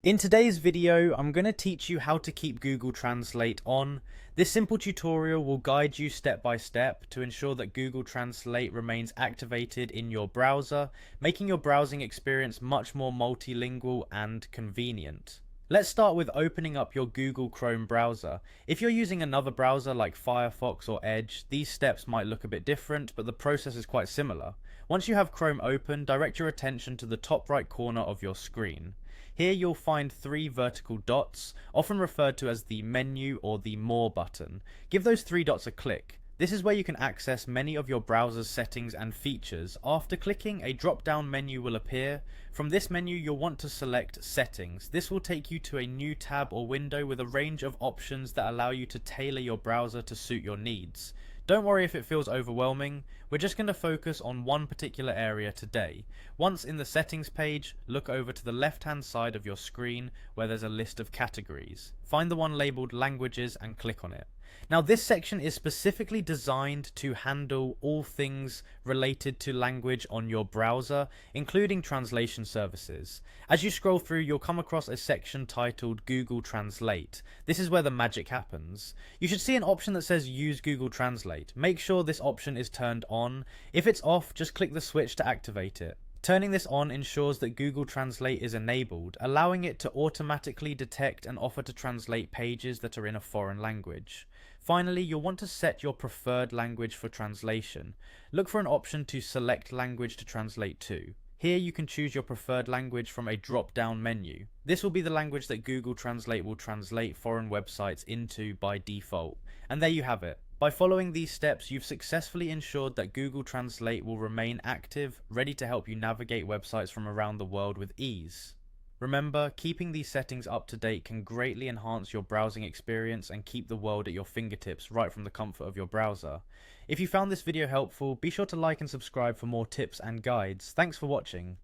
In today's video, I'm going to teach you how to keep Google Translate on. This simple tutorial will guide you step by step to ensure that Google Translate remains activated in your browser, making your browsing experience much more multilingual and convenient. Let's start with opening up your Google Chrome browser. If you're using another browser like Firefox or Edge, these steps might look a bit different, but the process is quite similar. Once you have Chrome open, direct your attention to the top right corner of your screen. Here you'll find three vertical dots, often referred to as the menu or the more button. Give those three dots a click. This is where you can access many of your browser's settings and features. After clicking, a drop-down menu will appear. From this menu, you'll want to select Settings. This will take you to a new tab or window with a range of options that allow you to tailor your browser to suit your needs. Don't worry if it feels overwhelming, we're just going to focus on one particular area today. Once in the settings page, look over to the left hand side of your screen where there's a list of categories. Find the one labelled languages and click on it. Now this section is specifically designed to handle all things related to language on your browser, including translation services. As you scroll through, you'll come across a section titled Google Translate. This is where the magic happens. You should see an option that says Use Google Translate. Make sure this option is turned on. If it's off, just click the switch to activate it. Turning this on ensures that Google Translate is enabled, allowing it to automatically detect and offer to translate pages that are in a foreign language. Finally, you'll want to set your preferred language for translation. Look for an option to select language to translate to. Here you can choose your preferred language from a drop-down menu. This will be the language that Google Translate will translate foreign websites into by default. And there you have it. By following these steps, you've successfully ensured that Google Translate will remain active, ready to help you navigate websites from around the world with ease. Remember, keeping these settings up to date can greatly enhance your browsing experience and keep the world at your fingertips right from the comfort of your browser. If you found this video helpful, be sure to like and subscribe for more tips and guides. Thanks for watching.